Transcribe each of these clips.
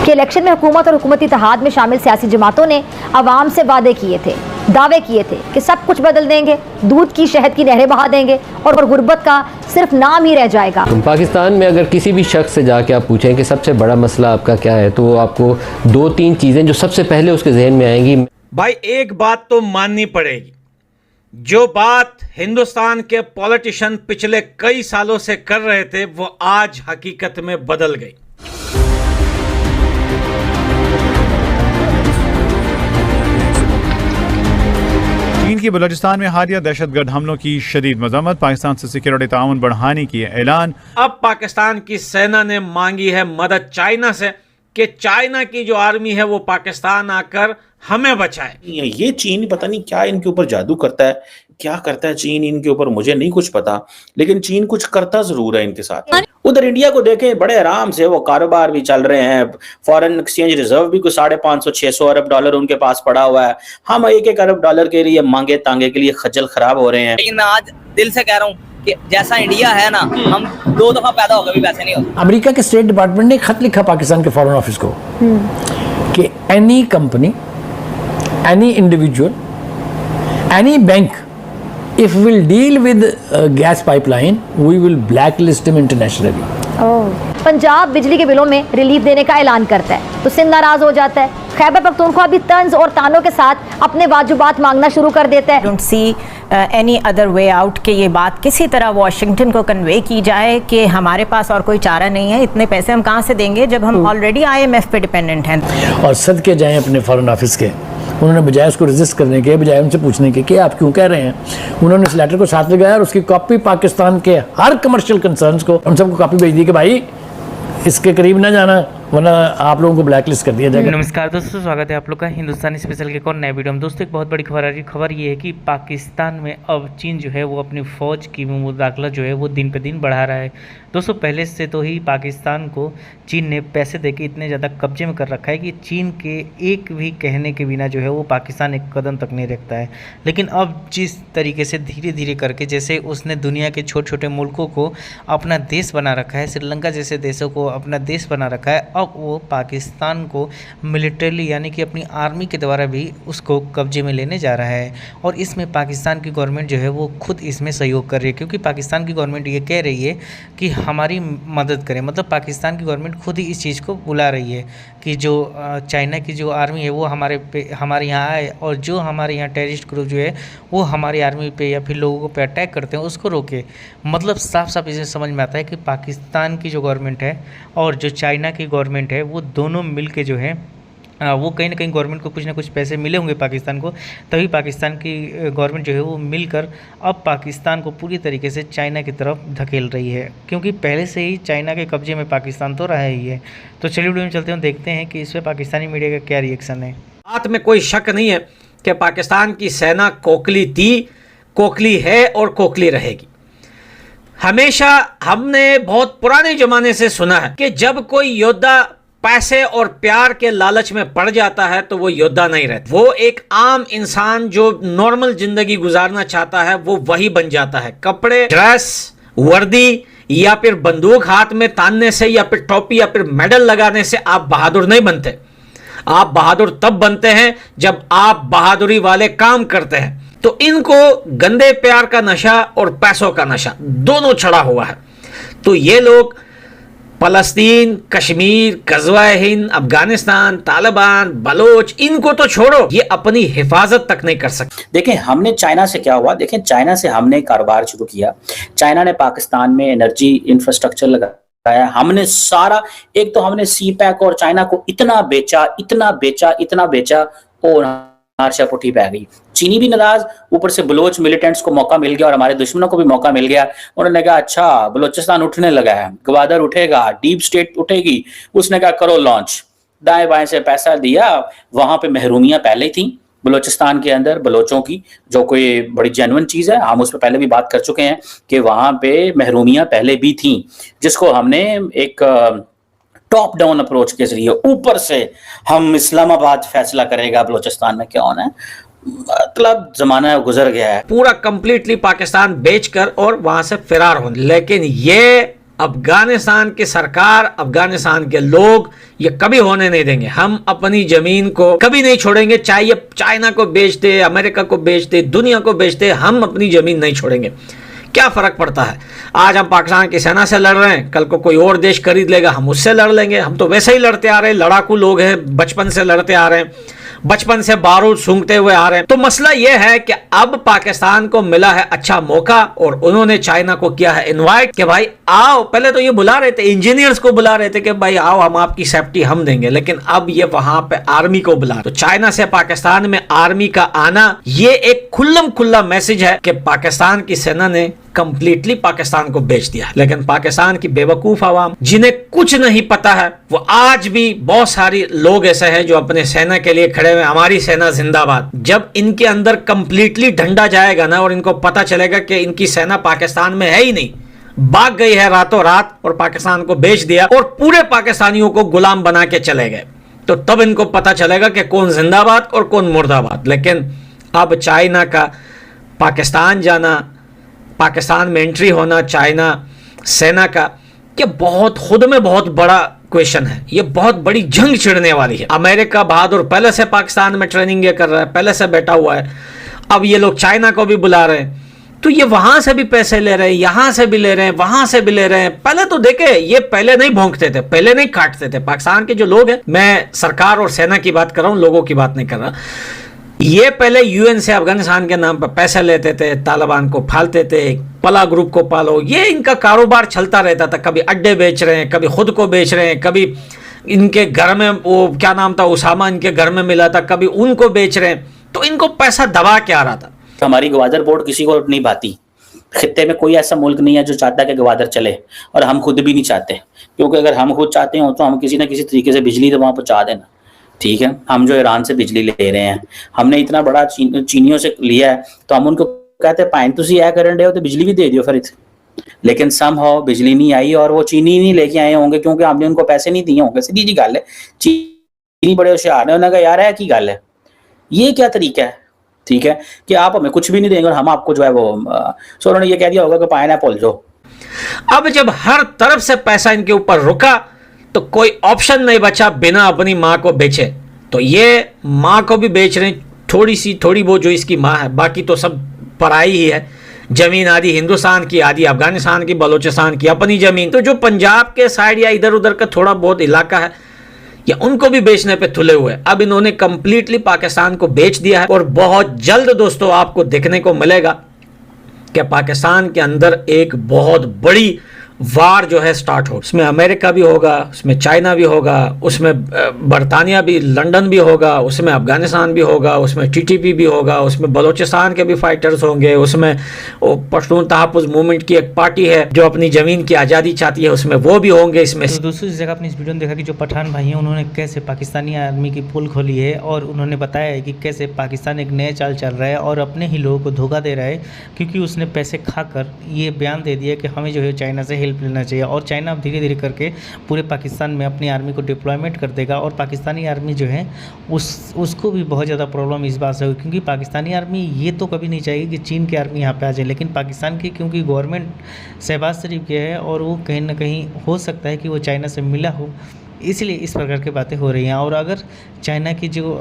कि इलेक्शन में हुकूमत और हुकूमती इत्तेहाद में शामिल सियासी जमातों ने आवाम से वादे किए थे, दावे किए थे कि सब कुछ बदल देंगे, दूध की शहद की नहरें बहा देंगे और गुर्बत का सिर्फ नाम ही रह जाएगा। पाकिस्तान में अगर किसी भी शख्स से जाके आप पूछें कि सबसे बड़ा मसला आपका क्या है, तो वो आपको 2-3 चीज़ें जो सबसे पहले उसके जहन में आएंगी। भाई एक बात तो माननी पड़ेगी, जो बात हिंदुस्तान के पॉलिटिशियन पिछले कई सालों से कर रहे थे वो आज हकीकत में बदल गई। चीन की बलूचिस्तान में हालिया दहशतगर्द हमलों की शदीद मज़म्मत, पाकिस्तान से सिक्योरिटी ताउन बढ़ाने की ऐलान। अब पाकिस्तान की सेना ने मांगी है मदद चाइना से कि चाइना की जो आर्मी है वो पाकिस्तान आकर हमें बचाए। ये चीन पता नहीं क्या इनके ऊपर जादू करता है, क्या करता है चीन इनके ऊपर, मुझे नहीं कुछ पता, लेकिन चीन कुछ करता जरूर है इनके साथ। उधर इंडिया को देखें, बड़े आराम से वो कारोबार भी चल रहे हैं, फॉरेन एक्सचेंज रिजर्व भी कुछ 550-600 अरब डॉलर उनके पास पड़ा हुआ है। हम 1-1 अरब डॉलर के लिए मांगे तांगे के लिए खज्जल खराब हो रहे हैं। लेकिन मैं आज दिल से कह रहा हूँ कि जैसा इंडिया है ना, हम 2 दफा पैदा होकर भी वैसे नहीं होते। अमेरिका के स्टेट डिपार्टमेंट ने खत लिखा पाकिस्तान के फॉरेन ऑफिस को कि any company, any individual, any bank if we'll deal with gas pipeline, we will blacklist him internationally. Punjab बिजली के बिलों में रिलीफ देने का ऐलान करता है तो सिंध नाराज हो जाता है। खैबर पख्तूनख्वा भी तंज और तानों के साथ अपने वाजुबात मांगना शुरू कर देता है। Don't see any other way out कि ये बात किसी तरह वॉशिंगटन को कन्वे की जाए कि हमारे पास और कोई चारा नहीं है, इतने पैसे हम कहाँ से देंगे जब हम ऑलरेडी IMF पे डिपेंडेंट हैं। और सदके जाएं अपने फॉरेन ऑफिस के, उन्होंने बजाय उसको रजिस्ट करने के, बजाय उनसे पूछने के कि आप क्यों कह रहे हैं, उन्होंने इस लेटर को साथ लगाया और उसकी कॉपी पाकिस्तान के हर कमर्शियल कंसर्न्स को उन सबको कॉपी भेज दी कि भाई इसके करीब ना जाना वरना आप लोगों को ब्लैकलिस्ट कर दिया जाएगा। नमस्कार दोस्तों, स्वागत है आप लोग का हिंदुस्तानी स्पेशल के एक और नए वीडियो में। दोस्तों एक बहुत बड़ी खबर आ रही है। खबर ये है कि पाकिस्तान में अब चीन जो है वो अपनी फ़ौज की मुदाखलत जो है वो दिन पे दिन बढ़ा रहा है। दोस्तों पहले से तो ही पाकिस्तान को चीन ने पैसे देके इतने ज़्यादा कब्जे में कर रखा है कि चीन के एक भी कहने के बिना जो है वो पाकिस्तान एक कदम तक नहीं रखता है। लेकिन अब जिस तरीके से धीरे धीरे करके जैसे उसने दुनिया के छोटे छोटे मुल्कों को अपना देश बना रखा है, श्रीलंका जैसे देशों को अपना देश बना रखा है, अब वो पाकिस्तान को मिलिट्रीली यानी कि अपनी आर्मी के द्वारा भी उसको कब्जे में लेने जा रहा है। और इसमें पाकिस्तान की गवर्नमेंट जो है वो खुद इसमें सहयोग कर रही है, क्योंकि पाकिस्तान की गवर्नमेंट ये कह रही है कि हमारी मदद करें। मतलब पाकिस्तान की गवर्नमेंट खुद ही इस चीज़ को बुला रही है कि जो चाइना की जो आर्मी है वो हमारे यहाँ आए और जो हमारे यहाँ टेररिस्ट ग्रुप जो है वो हमारी आर्मी पे या फिर लोगों पे अटैक करते हैं उसको रोके। मतलब साफ साफ इसे समझ में आता है कि पाकिस्तान की जो गवर्नमेंट है और जो चाइना की गवर्नमेंट है वो दोनों मिल के जो है वो कहीं ना कहीं गवर्नमेंट को कुछ ना कुछ पैसे मिले होंगे पाकिस्तान को, तभी पाकिस्तान की गवर्नमेंट जो है वो मिलकर अब पाकिस्तान को पूरी तरीके से चाइना की तरफ धकेल रही है, क्योंकि पहले से ही चाइना के कब्जे में पाकिस्तान तो रहा ही है। तो चलिए वीडियो में चलते हैं, देखते हैं कि इस पर पाकिस्तानी मीडिया का क्या रिएक्शन है। बात में कोई शक नहीं है कि पाकिस्तान की सेना खोखली थी, खोखली है और खोखली रहेगी। हमेशा हमने बहुत पुराने जमाने से सुना है कि जब कोई योद्धा पैसे और प्यार के लालच में पड़ जाता है तो वो योद्धा नहीं रहता, वो एक आम इंसान जो नॉर्मल जिंदगी गुजारना चाहता है वो वही बन जाता है। कपड़े, ड्रेस, वर्दी या फिर बंदूक हाथ में तानने से या फिर टोपी या फिर मेडल लगाने से आप बहादुर नहीं बनते। आप बहादुर तब बनते हैं जब आप बहादुरी वाले काम करते हैं। तो इनको गंदे प्यार का नशा और पैसों का नशा दोनों चढ़ा हुआ है। तो ये लोग फलस्तीन, कश्मीर, गज़वा-ए हिंद, अफगानिस्तान, तालिबान, बलोच, इनको तो छोड़ो, ये अपनी हिफाजत तक नहीं कर सकते। देखें हमने चाइना से क्या हुआ, देखें चाइना से हमने कारोबार शुरू किया। चाइना ने पाकिस्तान में एनर्जी इंफ्रास्ट्रक्चर लगाया। हमने सारा, एक तो हमने CPEC और चाइना को इतना बेचा, इतना बेचा, इतना बेचा और हार्शा पुठी पै गई। चीनी भी नाराज, ऊपर से बलोच मिलिटेंट्स को मौका मिल गया और हमारे दुश्मनों को भी मौका मिल गया। उन्होंने कहा अच्छा बलोचिस्तान उठने लगा है, ग्वादर उठेगा, डीप स्टेट उठेगी। उसने कहा करो लॉन्च, दाएं बाएं से पैसा दिया। वहां पे महरूमियां पहले थी बलोचिस्तान के अंदर बलोचों की, जो कोई बड़ी जेन्युइन चीज है। हम उस पर पहले भी बात कर चुके हैं कि वहां पे महरूमियां पहले भी थी, जिसको हमने एक टॉप डाउन अप्रोच के जरिए ऊपर से हम इस्लामाबाद फैसला करेगा बलोचिस्तान में क्या होना है, मतलब जमाना गुजर गया है। पूरा कंप्लीटली पाकिस्तान बेचकर और वहां से फरार होने। लेकिन ये अफगानिस्तान की सरकार, अफगानिस्तान के लोग ये कभी होने नहीं देंगे। हम अपनी जमीन को कभी नहीं छोड़ेंगे, चाहे ये चाइना को बेच दे, अमेरिका को बेच दे, दुनिया को बेच दे, हम अपनी जमीन नहीं छोड़ेंगे। क्या फर्क पड़ता है? आज हम पाकिस्तान की सेना से लड़ रहे हैं, कल को कोई और देश खरीद लेगा, हम उससे लड़ लेंगे। हम तो वैसे ही लड़ते आ रहे हैं, लड़ाकू लोग हैं, बचपन से लड़ते आ रहे हैं, बचपन से बारूद सूंघते हुए आ रहे हैं। तो मसला यह है कि अब पाकिस्तान को मिला है अच्छा मौका और उन्होंने चाइना को किया है इनवाइट कि भाई आओ। पहले तो ये बुला रहे थे, इंजीनियर्स को बुला रहे थे कि भाई आओ, हम आपकी सेफ्टी हम देंगे, लेकिन अब ये वहां पे आर्मी को बुला। तो चाइना से पाकिस्तान में आर्मी का आना ये एक खुल्लम खुल्ला मैसेज है कि पाकिस्तान की सेना ने कंप्लीटली पाकिस्तान को बेच दिया। लेकिन पाकिस्तान की बेवकूफ आवाम जिन्हें कुछ नहीं पता है, वो आज भी बहुत सारी लोग ऐसे हैं जो अपने सेना के लिए खड़े हुए, हमारी सेना जिंदाबाद। जब इनके अंदर कंप्लीटली डंडा जाएगा ना और इनको पता चलेगा कि इनकी सेना पाकिस्तान में है ही नहीं, भाग गई है रातों रात और पाकिस्तान को बेच दिया और पूरे पाकिस्तानियों को गुलाम बना के चले गए, तो तब इनको पता चलेगा कि कौन जिंदाबाद और कौन मुर्दाबाद। लेकिन अब चाइना का पाकिस्तान जाना, पाकिस्तान में एंट्री होना चाइना सेना का, ये बहुत खुद में बहुत बड़ा क्वेश्चन है। ये बहुत बड़ी जंग छिड़ने वाली है। अमेरिका बहादुर पहले से पाकिस्तान में ट्रेनिंग ये कर रहा है, पहले से बैठा हुआ है। अब ये लोग चाइना को भी बुला रहे हैं, तो ये वहां से भी पैसे ले रहे हैं, यहां से भी ले रहे हैं, वहां से भी ले रहे हैं। पहले तो देखे, ये पहले नहीं भौंकते थे, पहले नहीं काटते थे। पाकिस्तान के जो लोग हैं, मैं सरकार और सेना की बात कर रहा हूं, लोगों की बात नहीं कर रहा। ये पहले यूएन से अफगानिस्तान के नाम पर पैसे लेते थे, तालिबान को फालते थे, पला ग्रुप को पालो, ये इनका कारोबार चलता रहता था। कभी अड्डे बेच रहे हैं, कभी खुद को बेच रहे हैं, कभी इनके घर में वो क्या नाम था, उसामा इनके घर में मिला था, कभी उनको बेच रहे हैं। तो इनको पैसा दबा के आ रहा था। हमारी गवादर बोर्ड किसी को नहीं भाती। खित्ते में कोई ऐसा मुल्क नहीं है जो चाहता है कि गवादर चले, और हम खुद भी नहीं चाहते, क्योंकि अगर हम खुद चाहते हो तो हम किसी ना किसी तरीके से बिजली तो वहां पहुंचा देना। ठीक है, हम जो ईरान से बिजली ले रहे हैं, हमने इतना बड़ा चीनियों से लिया है, तो हम उनको कहते हैं पाइन तुसी ऐ करन दे हो तो बिजली भी दे दियो फिर। लेकिन समहाउ बिजली नहीं आई और वो चीनी नहीं लेके आए होंगे क्योंकि हमने उनको पैसे नहीं दिए होंगे। सीधी जी गल है, चीनी बड़े होशियार है, उन्होंने कहा यार है की गल है, ये क्या तरीका है? ठीक है, कि आप हमें कुछ भी नहीं देंगे और हम आपको जो है वो सो उन्होंने ये कह दिया होगा कि पाइन एप्पल जो। अब जब हर तरफ से पैसा इनके ऊपर रुका तो कोई ऑप्शन नहीं बचा बिना अपनी माँ को बेचे। तो ये माँ को भी बेच रहे हैं, थोड़ी बहुत जो इसकी माँ है, बाकी तो सब पराई ही है। जमीन आदि हिंदुस्तान की, आदि अफगानिस्तान की, बलोचिस्तान की अपनी जमीन। तो जो पंजाब के साइड या इधर उधर का थोड़ा बहुत इलाका है, या उनको भी बेचने पे तुले हुए। अब इन्होंने कंप्लीटली पाकिस्तान को बेच दिया है। और बहुत जल्द दोस्तों आपको देखने को मिलेगा कि पाकिस्तान के अंदर एक बहुत बड़ी वार जो है स्टार्ट हो। उसमें अमेरिका भी होगा, उसमें चाइना भी होगा, उसमें बरतानिया भी, लंदन भी होगा, उसमें अफगानिस्तान भी होगा, उसमें टीटीपी भी होगा, उसमें बलोचिस्तान के भी फाइटर्स होंगे, उसमें पश्तून तहफ़्फ़ुज़ मूवमेंट की एक पार्टी है जो अपनी ज़मीन की आज़ादी चाहती है, उसमें वो भी होंगे। इसमें तो दोस्तों इस जगह आपने इस वीडियो में देखा कि जो पठान भाई हैं उन्होंने कैसे पाकिस्तानी आर्मी की पोल खोली है और उन्होंने बताया है कि कैसे पाकिस्तान एक नए चाल चल रहा है और अपने ही लोगों को धोखा दे रहा है, क्योंकि उसने पैसे खाकर ये बयान दे दिया कि हमें जो है चाइना से हेल्प लेना चाहिए। और चाइना अब धीरे धीरे करके पूरे पाकिस्तान में अपनी आर्मी को डिप्लॉयमेंट कर देगा और पाकिस्तानी आर्मी जो है उसको भी बहुत ज़्यादा प्रॉब्लम इस बात से होगी, क्योंकि पाकिस्तानी आर्मी ये तो कभी नहीं चाहेगी कि चीन की आर्मी यहाँ पे आ जाए। लेकिन पाकिस्तान की क्योंकि गवर्नमेंट शहबाज शरीफ के है और वो कहीं ना कहीं हो सकता है कि वो चाइना से मिला हो, इसलिए इस प्रकार की बातें हो रही हैं। और अगर चाइना की जो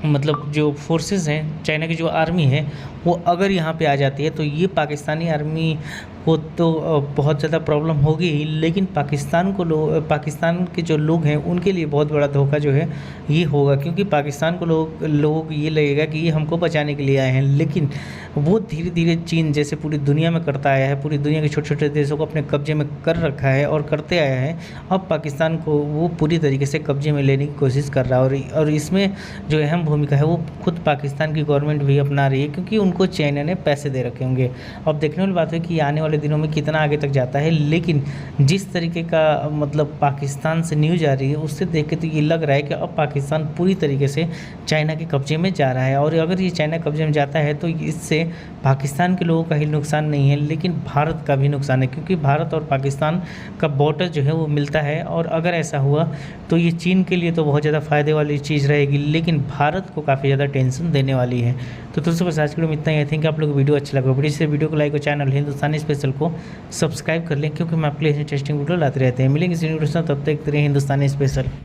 मतलब जो फोर्सेस हैं, चाइना की जो आर्मी है वो अगर यहाँ पे आ जाती है तो ये पाकिस्तानी आर्मी को तो बहुत ज़्यादा प्रॉब्लम होगी ही, लेकिन पाकिस्तान के जो लोग हैं उनके लिए बहुत बड़ा धोखा जो है ये होगा, क्योंकि पाकिस्तान को लोगों को ये लगेगा कि ये हमको बचाने के लिए आए हैं। लेकिन वो धीरे धीरे चीन जैसे पूरी दुनिया में करता आया है, पूरी दुनिया के छोटे छोटे देशों को अपने कब्जे में कर रखा है और करते आया है, अब पाकिस्तान को वो पूरी तरीके से कब्जे में लेने की कोशिश कर रहा है। और इसमें जो अहम भूमिका है वो खुद पाकिस्तान की गवर्नमेंट भी अपना रही है, क्योंकि उनको चाइना ने पैसे दे रखे होंगे। अब देखने वाली बात है कि आने वाले दिनों में कितना आगे तक जाता है, लेकिन जिस तरीके का मतलब पाकिस्तान से न्यूज़ आ रही है उससे देख के तो ये लग रहा है कि अब पाकिस्तान पूरी तरीके से चाइना के कब्जे में जा रहा है। और अगर ये चाइना कब्जे में जाता है तो इससे पाकिस्तान के लोगों का ही नुकसान नहीं है, लेकिन भारत का भी नुकसान है, क्योंकि भारत और पाकिस्तान का बॉर्डर जो है वो मिलता है। और अगर ऐसा हुआ तो ये चीन के लिए तो बहुत ज़्यादा फ़ायदे वाली चीज़ रहेगी, लेकिन भारत को काफ़ी ज़्यादा टेंशन देने वाली है। तो दोस्तों बस आज की वीडियो में इतना ही। आई थिंक आप लोग को वीडियो अच्छा लगा, वीडियो को लाइक और चैनल हिंदुस्तानी स्पेशल को सब्सक्राइब कर लें, क्योंकि मैं आपके लिए इंटरेस्टिंग वीडियो लाते रहते हैं। मिलेंगे इस वीडियो में, तब तक हिंदुस्तानी स्पेशल।